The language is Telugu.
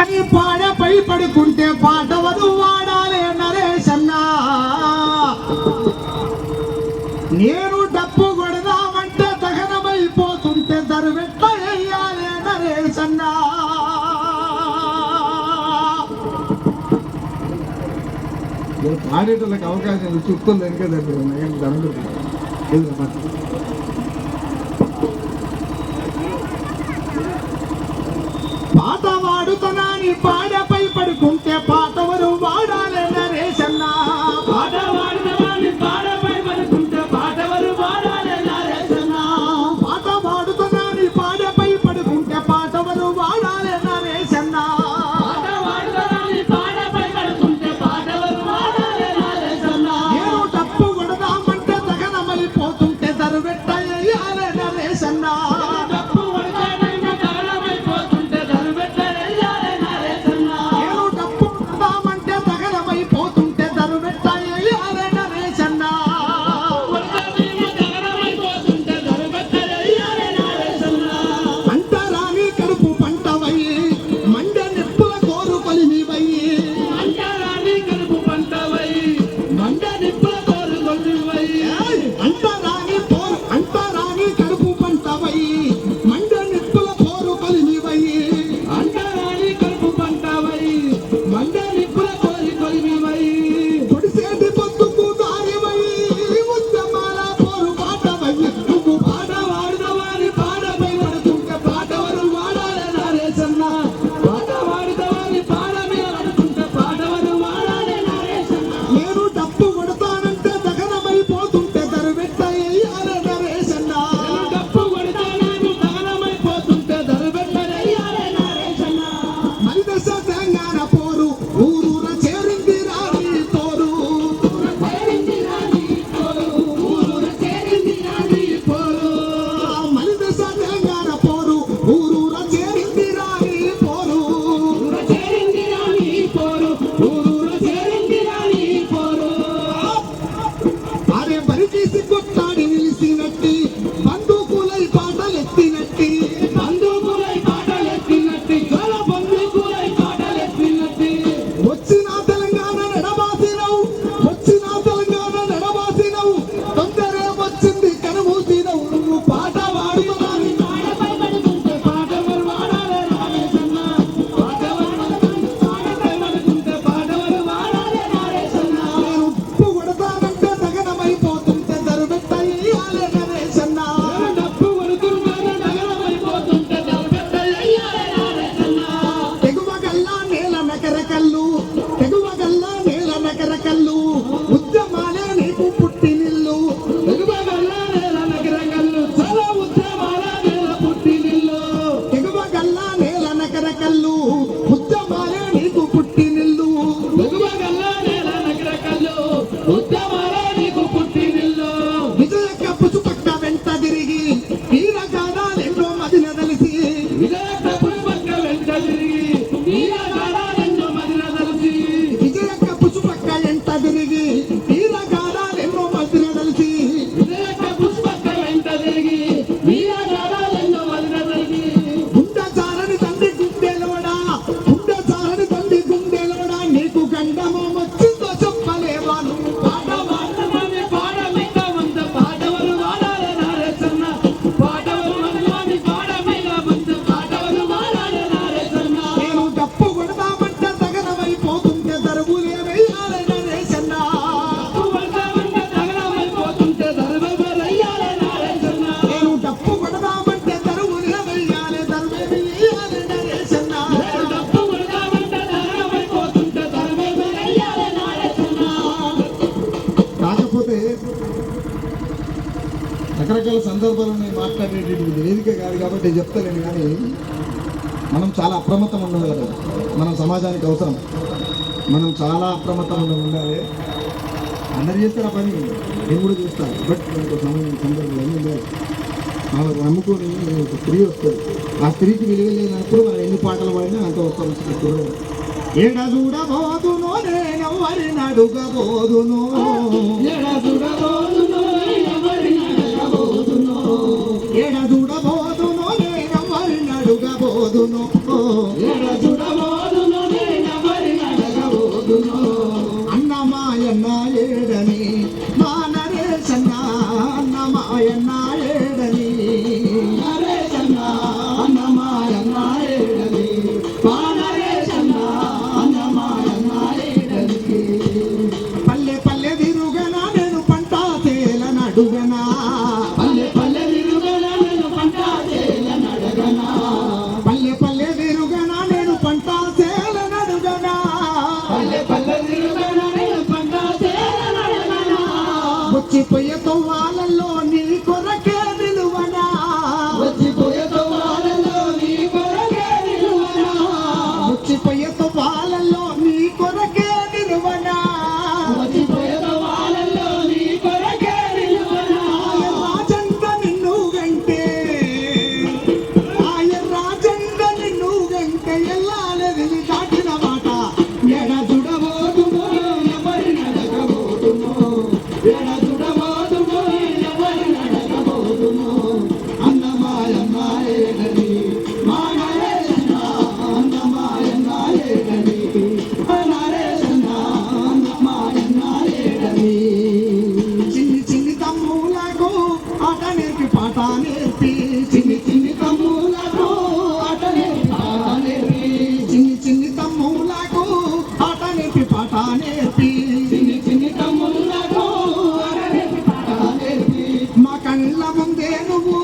అని పాడపై పడుకుంటే పాటవరు వాడాలే నరేశన్నా. నేను డప్పు కొడదామంటే దహనమైపోతుంటే దరువెట్ట వేయాలే నరేశన్నా. పాడేటోళ్ళకి అవకాశం చుట్టూ వెనుక దండు పాట వాడుతున్నాని పాడపై పడుకుంటే పాటవరు వాడాలే నరేశన్నా. పాట వాడుతున్నాని పాడపై పడుకుంటే పాటవరు వాడాలే నరేశన్నా. పాట వాడుతున్నాని పాడపై పడుకుంటే పాటవరు వాడాలే నరేశన్నా. పాట వాడుతున్నాని పాడపై పడుకుంటే పాటవరు వాడాలే నరేశన్నా. నేను డప్పు కొడదామంటే దహనమైపోతుంటే దరువెట్ట వేయాలే నరేశన్నా. డప్పు కొడతానంటే దహనమైపోతుంటే దరువెట్ట వేయాలే నరేశన్నా. నేను డప్పు కొడదామంటే దహనమైపోతుంటే దరువెట్ట వేయాలే నరేశన్నా. కొడతానంటే దహనమైపోతుంటే దరువెట్ట వేయాలే నరేశన్నా. అంటరాని కడుపు పంటవయ్యి మండ నిప్పుల కోరు కొలిమివయ్యి. అంటరాని కడుపు పంటవై మండ నిప్పుల కోరు కొలిమివై. అంటరాని కడుపు పంటవయ్యి మండ నిప్పుల కోరు కొలిమివయ్యి. అంటరాని కడుపు పంటవై మండ నిప్పుల కోరి కొలిమివై. పొడిసేటి పొద్దుకు దారివయ్యి ఉద్యమాల కోరు పాటవయ్యి. నువ్వు పాట వాడుదవారి పాడపై పడుతుంటే పాటవరు వాడాలే నరేశన్నా. పాట వాడుదవారి పాడ మీద పడుతుంటే పాటవరు వాడాలే నరేశన్నా. నేను డప్పు కొడతానంటే దహనమైపోతుంటే దరువెట్ట వేయాలే నరేశన్నా. డప్పు కొడతానని దహనమైపోతుంటే దరువెట్ట వేయాలే నరేశన్నా. మరి దశ తెలంగాణ పోరు ఊరూర చేరింది రాని తోరు. చేరింది రాని పోరు, ఊరూర చేరింది రాని పోరు. మరి దశ తెలంగాణ పోరు ఊరూర చేరింది రాని పోరు. ఊర చేరింది రాని పోరు, ఊరూర చేరింది రాని పోరు. అరే బరికేసి కొట్టాడి నిలిసినట్టి బందూకులై పాటలెత్తినట్టి. బంధువులై పాటలెత్తినట్టి, గల బంధువులై పాటలెత్తినట్టి. వచ్చిన తెలంగాణ నడబాసినవు, వచ్చిన తెలంగాణ నడబాసినవు, తొందరే వచ్చింది కనుమూసినవు. నువ్వు పాట వాడుతున్నాని పాడపై పడుకుంటే పాటవరు వాడాలే నరేశన్నా. పాటవరు పడుకుంటే పాడపై పడుకుంటే పాటవరు వాడాలే నరేశన్నా. నేను ఉప్పు కొడతానంటే దగనమైపోతుంటే దరువెట్ట వేయాలే నరేశన్నా. డప్పు కొడుతుంటే నగరమైపోతుంటే దరువెట్ట వేయాలే నరేశన్నా. తెగువగల్లా నేల నకరకల్లు, తెగువగల్లా నేల నకరకల్లు, ఉద్యమాలే నీకు పుట్టినిల్లు. వెలుగుగల్ల నేల నగరగల్లు, చాలా ఉద్యమాల నేల పుట్టినిల్లు. తెగువగల్లా నేల నకరకల్లు, ఉద్యమాలే నీకు పుట్టినిల్లు. వెలుగుగల్ల నేల నగరగల్లు, ఉద్యమాల నీకు పుట్టినిల్లు. విజయక పుసుపక్క వెంట తిరిగి వీరగాథలెన్నో మదిన తెలిసి. విజయక పుష్పక్క వెంట తిరిగి వీరగాథలెన్నో మదిన తెలిసి. విజయక పుసుపక్క వెంట తిరిగి వీరగాథలెన్నో మదిన తెలిసి. విజయక పుష్పక్క వెంట తిరిగి వీరగాథలెన్నో మదిన తెలిసి. గుండె చారని తండ్రి గుండెలోడా, గుండె చారని తండ్రి గుండెలోడా, నీకు గండమో వచ్చిందో చెప్పలేవా. నువ్వు పాట వాడమని పాడ మీద వంద పాటవరు వాడాలే నరేశన్నా. పాటవరు మనలోని పాడ మీద వంద పాటవరు వాడాలే నరేశన్నా. నేను డప్పు కొడదామంటే దగనమైపోతుంటే దరువులే వేయాలే నరేశన్నా. డప్పు కొడతామంటే దగనమైపోతుంటే దరువెయ్యాలే నరేశన్నా. నేను డప్పు కొడదామంటే దరువులే వేయాలే నరేశన్నా. డప్పు కొడతామంటే దగనమైపోతుంటే దరువెయ్యాలే నరేశన్నా. కాకపోతే రకరకాల సందర్భాలు నేను మాట్లాడేటటువంటి వేదిక కాదు కాబట్టి చెప్తాను. కానీ మనం చాలా అప్రమత్తం ఉండాలి కదా, మనం సమాజానికి అవసరం. మనం చాలా అప్రమత్తం ఉండాలి. అందరు చేస్తారు ఆ పని, నేను కూడా చేస్తాను. బట్ మనకు సందర్భం ఏమి లేదు. మనకు నమ్ముకొని ఒక స్త్రీ వస్తుంది, ఆ స్త్రీకి విలువ లేనప్పుడు మనం ఎన్ని పాటలు పాడినా అంత వస్తాం. ఎడ చూడబోదునో నేనెవ్వరిని అడుగబోదునో. ఎడ చూడబోదునో ఎవరిని అడగబోదునో. ఎడ చూడబోదునో నేనెవ్వరిని అడుగబోదునో. ఎడ చూడబోదు కళ్ళ ముందే నువ్వు